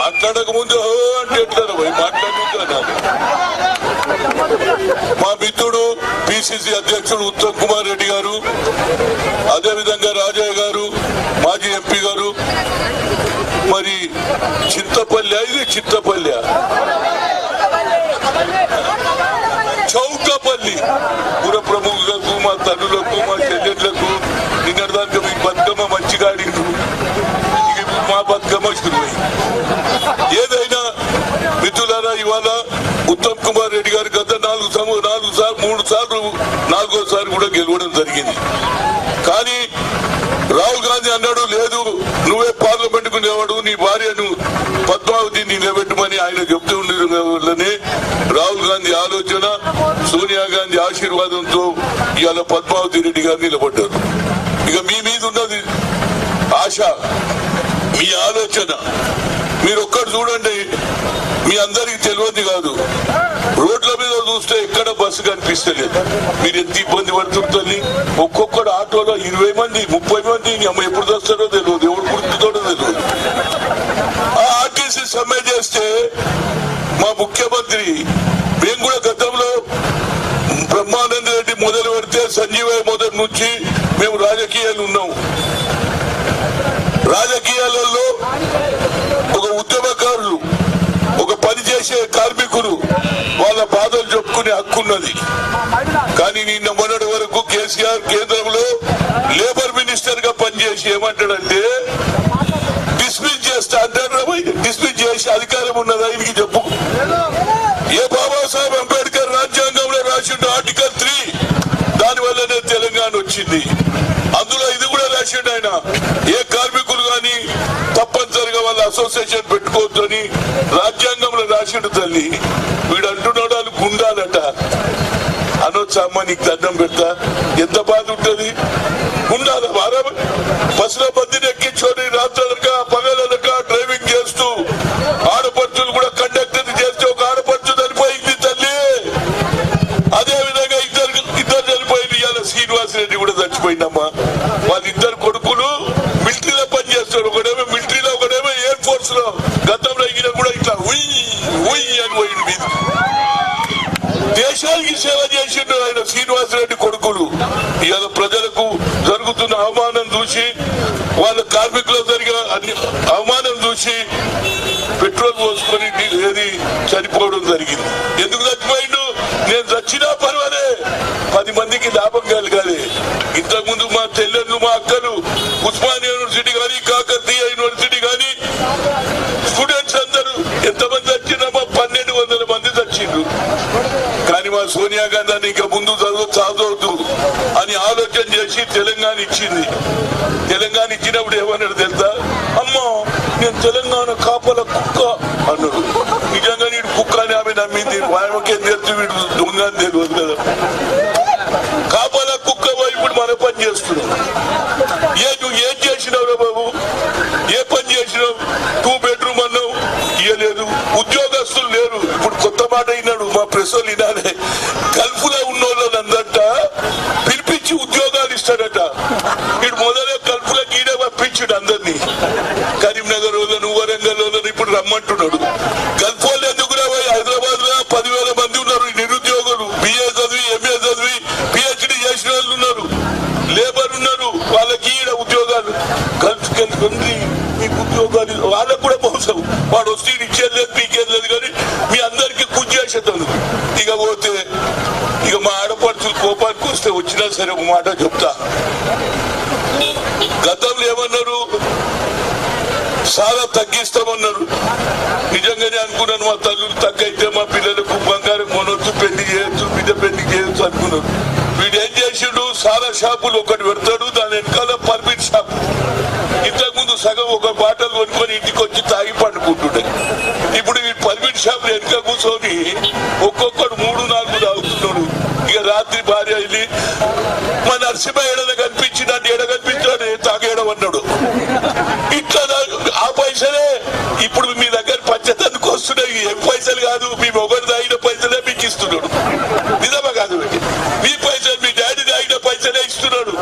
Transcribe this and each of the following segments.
మాట్లాడక ముందు అంటే ఎట్లా పోయి మాట్లాడుతున్నాను. మా మిత్రుడు పిసిసి అధ్యక్షుడు ఉత్తమ్ కుమార్ రెడ్డి గారు, అదేవిధంగా రాజయ్య గారు, మాజీ ఎంపీ గారు, మరి చింతపల్లి ఇది చింతపల్లి చౌకపల్లి పుర ప్రముఖులకు, మా తల్లులకు, మా చెల్లెళ్లకు నిన్నటిదాకా మీ బతుకమ్మ మంచిగా అడిగింది, మా బతుకమ్మ శురువై. ఏదైనా మిత్రులారా, ఇవాళ ఉత్తమ్ కుమార్ రెడ్డి గారు గత 4 కూడా గెలవడం జరిగింది. కానీ రాహుల్ గాంధీ అన్నాడు, లేదు నువ్వే పార్లమెంట్ కు నిలబడు, నీ భార్యను పద్మావతిని నిలబెట్టమని ఆయన చెప్తూ ఉండడం వల్లనే రాహుల్ గాంధీ ఆలోచన, సోనియా గాంధీ ఆశీర్వాదంతో ఇవాళ పద్మావతి రెడ్డి గారు నిలబడ్డారు. ఇక మీ మీద ఉన్నది ఆశ, మీ ఆలోచన. మీరు ఒక్కటి చూడండి, మీ అందరికి తెలియదు కాదు, రోడ్ల మీద చూస్తే ఎక్కడ బస్సు కనిపిస్తలేదు. మీరు ఎంత ఇబ్బంది పడుతుంటుంది. ఒక్కొక్కడు ఆటోలో 20 మంది 30 మంది ఎప్పుడు వస్తారో తెలియదు, ఎవరు గుర్తుతాడో తెలియదు. ఆ ఆర్టీసీ సమ్మె చేస్తే మా ముఖ్యమంత్రి, మేము కూడా గతంలో బ్రహ్మానంద రెడ్డి మొదలు పెడితే సంజీవయ్య మొదటి నుంచి మేము రాజకీయాలు ఉన్నాం. రాజకీయాలలో ఒక ఉద్యమకారులు, ఒక పనిచేసే కార్మికులు వాళ్ళ బాధలు చెప్పుకునే హక్కున్నది. కానీ నిన్న మొన్నటి వరకు కేసీఆర్ కేంద్రంలో లేబర్ మినిస్టర్ గా పనిచేసి ఏమంటాడంటే, డిస్మిస్ చేస్తా అంటాడు. డిస్మిస్ చేసే అధికారం ఉన్నదా ఇది చెప్పు. ఏ బాబాసాహెబ్ అంబేద్కర్ రాజ్యాంగంలో రాసిండు ఆర్టికల్ 3, దాని వల్లనే తెలంగాణ వచ్చింది. అందులో ఇది కూడా రాసిండు ఆయన, ఏ కార్మికులు కానీ తప్పనిసరిగా వాళ్ళ అసోసియేషన్ పెట్టుకోవద్దు అని రాజ్యాంగంలో రాసిండు. తల్లి వీడు అంటున్నాడు వాళ్ళు గుండాలట అనొచ్చా? అమ్మ నీకు దండం పెడతా, ఎంత బాధ ఉంటుంది. గుండాల వారం బస్సులో మందిని ఎక్కించుకొని రాత్రనక పగలనక డ్రైవింగ్ చేస్తూ ఆడపడుచులు కూడా కండక్టర్ చేస్తే ఒక ఆడపడుచు చనిపోయింది తల్లి. అదే విధంగా ఇద్దరు చనిపోయింది. ఇవాళ శ్రీనివాస్ రెడ్డి కూడా చచ్చిపోయిందమ్మా. వాళ్ళిద్దరు కొడుకులు మిలిటరీలో పనిచేస్తారు. ఒకడేమో మిలిటరీలో, ఒకడేమో ఎయిర్ ఫోర్స్ లో. గతంలో ఈయన కూడా ఇట్లా ఉయ్ అని పోయింది మీద. దేశానికి సేవ చేసిండు ఆయన శ్రీనివాస్ రెడ్డి కొడుకులు. ఇవాళ ప్రజలకు జరుగుతున్న అవమానం చూసి, వాళ్ళ కార్మికులు జరిగే అవమానం చూసి పెట్రోల్ పోసుకొని చనిపోవడం జరిగింది. ఎందుకు చచ్చిపోయిండు? నేను చచ్చినా పర్వాలే, 10 మందికి లాభం కలగాలి. ఇంతకుముందు మా చెల్లెళ్ళు, మా అక్కలు ఉస్మానియా యూనివర్సిటీ కానీ, కాకతీయ యూనివర్సిటీ కానీ స్టూడెంట్స్ అందరూ ఎంతమంది చచ్చినామో 1200 మంది చచ్చిండ్రు. కానీ మా సోనియా గాంధీ ఇంకా ముందు చదవద్దు అని ఆలోచన చేసి తెలంగాణ ఇచ్చింది. తెలంగాణ ఇచ్చినప్పుడు ఏమన్నాడు తెలుసా? అమ్మా నేను తెలంగాణ కాపల కుక్క అన్నాడు. నిజంగా నీడు కుక్క అని ఆమె నమ్మింది. ఆమెకేం తెలుసు, వీడు దొంగ అని తెలియదు కదా. కాపల కుక్క ఇప్పుడు మన పని చేస్తున్నావు. నువ్వు ఏం చేసినావు బాబు? ఏ పని చేసినావు? 2 బెడ్రూమ్ అన్నావు, ఇయ్యలేదు. ఉద్యోగస్తులు లేరు. ఇప్పుడు కొత్త మాట అయినాడు, మా ప్రెస్ వాళ్ళు వినాలే. గల్ఫ్ లో ఉన్న వాళ్ళందట పిలిపించి ఉద్యోగాలు ఇస్తాడట. వీడు మొదలే గల్ఫ్ లో గీడ పంపించాడు అందరినీ. కరీంనగర్ వాళ్ళను, వరంగల్ వాళ్ళను ఇప్పుడు రమ్మంటున్నాడు. గల్ఫ్ వాళ్ళు ఎందుకు రావాలి? హైదరాబాద్ లో 10,000 మంది ఉన్నారు నిరుద్యోగులు. BA చదివి, MA చదివి, PhD చేసిన వాళ్ళు ఉన్నారు, లేబర్ ఉన్నారు. వాళ్ళకి ఈడ ఉద్యోగాలు. గల్ఫ్కి వెళ్ళి మీకు ఉద్యోగాలు వాళ్ళకు కూడా మోసం. వాడు వస్తే ఇచ్చేది లేదు, పీకేది లేదు. కానీ మీ అందరికీ కుజ్జేసేతాను. ఇక పోతే ఇక మా ఆడపడుచులు కోపానికి వస్తే వచ్చినా సరే ఒక మాట చెప్తా. గతంలో ఏమన్నారు? చాలా తగ్గిస్తామన్నారు. నిజంగానే అనుకున్నాను, మా తల్లులు తగ్గైతే మా పిల్లలకు బంగారం కొనొచ్చు, పెళ్లి చేయొచ్చు, బిడ్డ పెళ్లి చేయొచ్చు అనుకున్నాను. వీడు ఏం చేసిండు? చాలా షాపులు ఒకటి పెడతాడు, దాని వెనకాల పర్మిట్ షాప్. ఇంతకుముందు సగం ఒక బాటలు కొనుక్కొని ఇంటికి వచ్చి తాగి పండుకుంటుండే. ఇప్పుడు వీడు పర్మిట్ షాప్ వెనుక కూర్చొని ఒక్కొక్కడు 3-4 తాగుతున్నాడు. ఇక రాత్రి భార్య వెళ్ళి మా నరసింహ ఏడన కనిపించినట్టు ఏడ కనిపించాడు తాగేయడం అన్నాడు. ఇట్లా ఆ పైసలే ఇప్పుడు మీ దగ్గర పంచదానికి వస్తున్నాయి. ఏం పైసలు కాదు, మీ మొగడు తాగిన పైసలే మీకు ఇస్తున్నాడు. నిజమా కాదు? మీ పైసలు మీ డాడీ తాగిన పైసలే ఇస్తున్నాడు.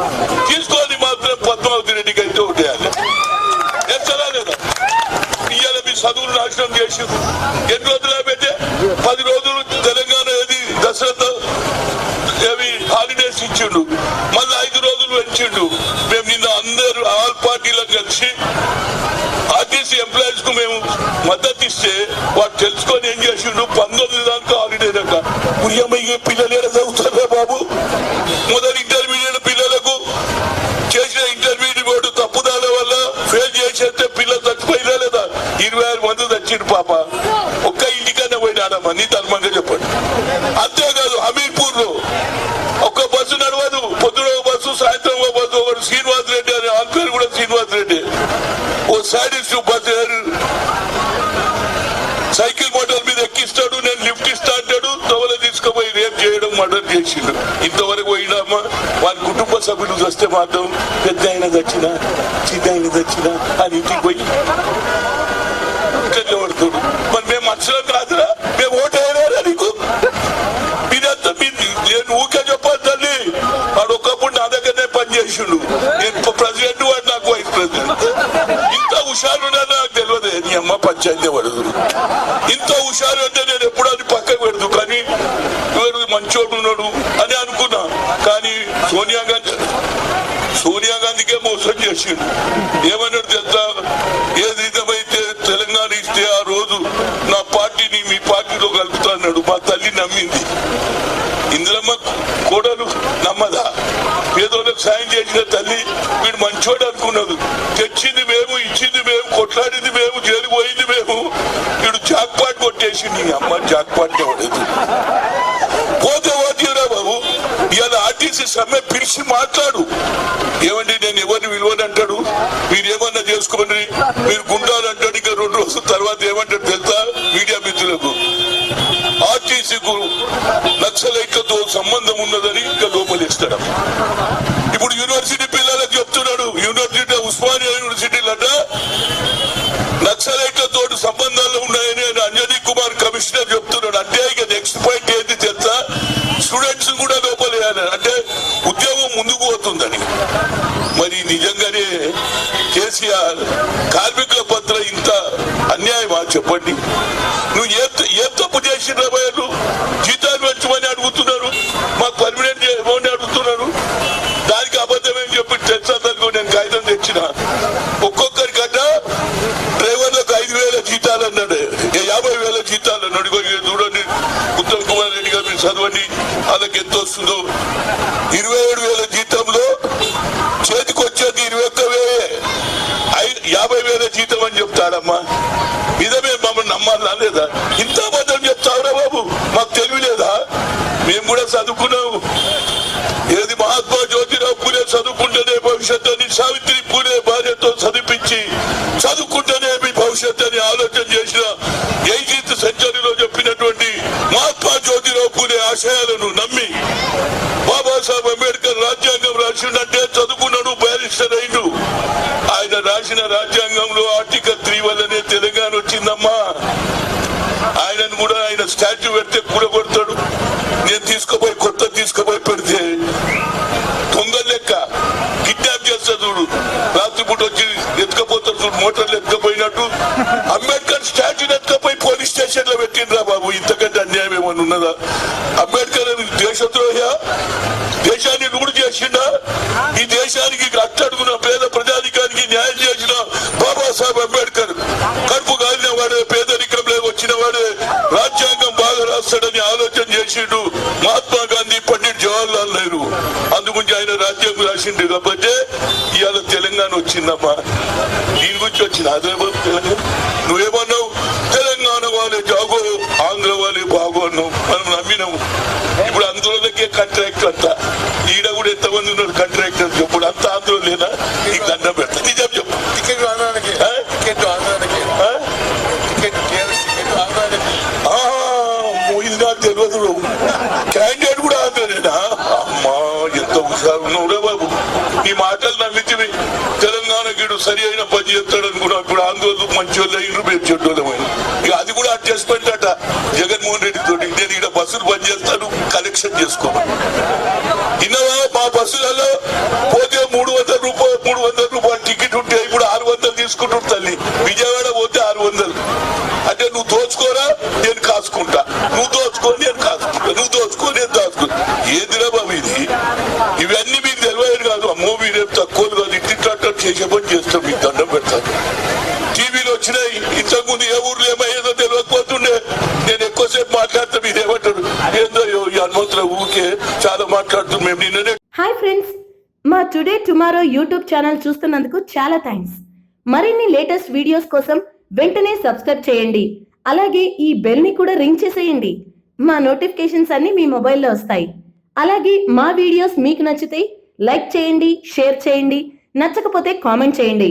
తీసుకొని మాత్రం పద్మావతి రెడ్డికి అయితే ఉండేయాలి. ఎంతలా లేదా? ఇవాళ మీ చదువులు నాశనం హాలిడేస్ ఇచ్చిండు, మళ్ళీ 5 రోజులు పెంచిండు. మేము నిన్న అందరూ ఆల్ పార్టీలకు కలిసి ఆర్టీసీ ఎంప్లాయీస్ కు మేము మద్దతు ఇస్తే వాడు తెలుసుకొని ఏం చేసిండు, 19 దాకా హాలిడే దాకా. ఉయ్యమయ్యే పిల్లలు ఎలా చదువుతారా బాబు? మొదటి ఇంటర్మీడియట్ పిల్లలకు చేసిన ఇంటర్మీడియట్ బోర్డు తప్పుదాల వల్ల ఫెయిల్ చేసేస్తే పిల్లలు చచ్చిపోయినా లేదా? 26 మంది చచ్చిండు పాప. ఒక్క ఇంటికన్నా పోయినాడమ్మా, నీ ధర్మంగా చెప్పండి. అంతేకాదు హమీర్పూర్ లో ఒక్క బస్సు నడవదు, పొద్దున ఒక బస్సు సాయంత్రం ఒక బస్సు. ఒకడు శ్రీనివాస్ రెడ్డి అని, ఆ పేరు కూడా శ్రీనివాస్ రెడ్డి, ఓ సైడిస్ట్ బస్సు సైకిల్ మోటార్ మీద ఎక్కిస్తాడు, నేను లిఫ్ట్ ఇస్తా అంటాడు, తొవల తీసుకుపోయి రేప్ చేయడం, మర్డర్ చేసిండు. ఇంతవరకు పోయినామా? వాళ్ళ కుటుంబ సభ్యులు వస్తే మాత్రం పెద్ద అయిన దచ్చినా చిన్న అయిన దచ్చినా అని ఇంటికి పోయి పడుతుడు. మరి మేము మనుషులం కాదురా? మేము ఓటు అయినారా నీకు? మీరంతా నేను ఊకే చెప్పాలి తల్లి. వాడు ఒకప్పుడు నా దగ్గరనే పనిచేసిండు, నేను ప్రెసిడెంట్, వాడు నాకు వైస్ ప్రెసిడెంట్. ఇంత హుషారు నాకు తెలియదు. నీ అమ్మ పంచాయతీ పడదు. ఇంత హుషారు అంటే నేను ఎప్పుడు అది పక్కకు పెడదు, కానీ మంచోడు ఉన్నాడు అని అనుకున్నా. కానీ సోనియా గాంధీకే మోసం చేసిండు. ఏమన్నాడు తెలుసా? ఏది నిజమైతే తెలంగాణ ఇస్తే ఆ రోజు నా పార్టీని మీ పార్టీలో కలుపుతా అన్నాడు. మా తల్లి నమ్మింది. ఇందిరమ్మ కోడలు నమ్మదా? పేదోళ్ళకి సాయం చేసిన తల్లి వీడు మంచోడు అనుకున్నది. తెచ్చింది మేము, ఇచ్చింది మేము, కొట్లాడింది మేము, జైలు పోయింది మేము. వీడు జాక్పాట్ కొట్టేసి నీ అమ్మ జాక్పాట్ పడేది. పోతే పోతీరా బాబు. ఇవాళ ఆర్టీసీ సమ్మె పిలిచి మాట్లాడు. ఏమండి నేను ఎవరిని విలువని అంటాడు, మీరేమన్నా చేసుకోండి, మీరు గుండాలు అంటాడు. ఇంకా 2 రోజుల తర్వాత ఏమంటాడు తెలుసా? మీడియా మిత్రులకు ఆర్టీసీకు నక్సలైట్లతో సంబంధం ఉన్నదని ఇంకా లోపలిస్తాడు. ఇప్పుడు యూనివర్సిటీ పిల్లలకు చెప్తున్నాడు, యూనివర్సిటీ ఉస్మానియా యూనివర్సిటీలట నక్సలైట్లతో సంబంధాలు ఉన్నాయని అంజనీ కుమార్ కమిషనర్ చెప్తున్నాడు. అంటే ఇక నెక్స్ట్ పాయింట్ ఏంటి తెలుసా? స్టూడెంట్స్ కూడా లోపలేయాలి, అంటే ఉద్యోగం ముందుకు పోతుందని. మరి నిజంగానే కేసీఆర్ కార్మికుల పట్ల ఇంత అన్యాయమా చెప్పండి? నువ్వు ఏ తప్పు చేసిన వాళ్ళు? జీతాలు పెంచమని అడుగుతున్నారు, మాకు పర్మనెంట్ చేయమని అడుగుతున్నారు. దానికి అబద్ధమేం చెప్పి తెలుసా? నేను కాగితం తెచ్చిన ఒక్కొక్కరికన్నా డ్రైవర్లకు 5,000 జీతాలు అన్నాడు, 50,000 జీతాలు అన్నాడు. చూడండి ఉత్తమ్ కుమార్ రెడ్డి గారు, మీరు చదవండి, వాళ్ళకి ఎంత వస్తుందో. 27,000 జీతంలో చేతికి వచ్చేది 21,000, 50,000 జీతం అని చెప్తాడమ్మా. నిజమే, మమ్మల్ని నమ్మాలా లేదా? ఇంత అబద్ధం చెప్తావురా బాబు? మాకు తెలియలేదా? మేము కూడా చదువుకున్నాము. ఏది మహాత్మా జ్యోతిరావు పూలే చదువుకుంటేనే భవిష్యత్తు అని, సావిత్రి పూలే భార్యతో చదివించి చదువుకుంటేనే మీ భవిష్యత్తు అని ఆలోచన చేసిన 18th సెంచరీలో చెప్పినటువంటి మహాత్మా జ్యోతిరావు పూలే ఆశయాలను నమ్మి బాబాసాహెబ్ అంబేద్కర్ రాజ్యాంగం రాసిందంటే చదువుకున్నాడు, బ్యారిస్టర్ అయిండు. ఆయన రాసిన రాజ్యాంగంలో ఆర్టికల్ 3 వల్లనే తెలంగాణ వచ్చిందమ్మా. ఆయనను కూడా ఆయన స్టాచ్యూ పెడితే కూడగొడతాడు. నేను తీసుకుపోయి పెడితే దొంగ లెక్క కిడ్నాప్ చేస్తా చూడు, రాత్రిపూట వచ్చి ఎత్తుకపోతాడు చూడు, మోటార్లు ఎత్తుకపోయినట్టు అంబేద్కర్ స్టాచ్యూని ఎత్తుకపోయి పోలీస్ స్టేషన్ లో పెట్టిండ్రా బాబు. ఇంతకంటే అన్యాయం ఏమన్నా ఉన్నదా? అంబేద్కర్ దేశద్రోహ, దేశాన్ని నూడు చేసిండా? ఈ దేశానికి అట్టడుగున పేద ప్రజానికానికి న్యాయం చేసిన బాబాసాహెబ్ అంబేద్కర్ కడుపు కాలిన వాడే, పేదరికంలో వచ్చిన వాడే రాజ్యాంగం బాగా రాస్తాడని ఆలోచన చేసిండు మహాత్మా గాంధీ, పండిట్ జవహర్లాల్ నెహ్రూ. అందుగురించి ఆయన రాజ్యాంగం రాసిండు కాబట్టి ఇవాళ తెలంగాణ వచ్చిందమ్మా. దీని గురించి వచ్చింది అదే తెలంగాణ. నువ్వేమన్నావు? తెలంగాణ వాళ్ళే జాగో, ఆంధ్ర వాళ్ళే బాగో అన్నావు. మనం నమ్మినాము. ఇప్పుడు అందులోకే కాంట్రాక్ట్ అంతా. ఈడ కూడా ఎంతమంది ఉన్నారు కాంట్రాక్టర్? ఇప్పుడు అంతా ఆంధ్ర లేదా? నీకు దండం పెడతా, నిజం చెప్పు. టికెట్ ఇది నాకు తెలియదు. క్యాండిడేట్ కూడా ఆంధ్రనేనా? అమ్మా ఎంత హుషారు ఉన్నావురా బాబు. ఈ మాటలు నమ్మితివి. తెలంగాణ గీడు సరి అయిన పని చేస్తాడు అనుకున్నా. ఇప్పుడు ఆందోళన మంచి వాళ్ళు అయిన మీరు చెడ్డోళ్ళమైనా. ఇక అది కూడా అడ్జస్ట్మెంట్ అట జగన్మోహన్ రెడ్డి తోటి. నేను ఇక్కడ బస్సులు పని చేస్తాను, కలెక్షన్ చేసుకోమని. ఇన్నవా మా బస్సులలో పోతే 300 రూపాయలు టికెట్ ఉంటే ఇప్పుడు 600 తీసుకుంటాడు తల్లి. విజయవాడ పోతే 600. అంటే నువ్వు దోచుకోరా, నేను కాసుకుంటా, నువ్వు దోచుకో, నేను కాసుకుంటా, నువ్వు దోచుకో, నేను దాచుకుంటా. ఏదిరా ఊర్లో ఏమయ్యేదో తెలియకపోతుండే. నేను ఎక్కువసేపు మాట్లాడితే మీరు ఏమంటారు, ఏందో ఈ హనుమంతుల ఊరికే చాలా మాట్లాడుతున్నాం మేము. నిన్ననే హాయ్ ఫ్రెండ్స్, మా టుడే టుమారో యూట్యూబ్ ఛానల్ చూస్తున్నందుకు చాలా థ్యాంక్స్. మరిన్ని లేటెస్ట్ వీడియోస్ కోసం వెంటనే సబ్స్క్రైబ్ చేయండి. అలాగే ఈ బెల్ ని కూడా రింగ్ చేసేయండి. మా నోటిఫికేషన్స్ అన్ని మీ మొబైల్లో వస్తాయి. అలాగే మా వీడియోస్ మీకు నచ్చితే లైక్ చేయండి, షేర్ చేయండి, నచ్చకపోతే కామెంట్ చేయండి.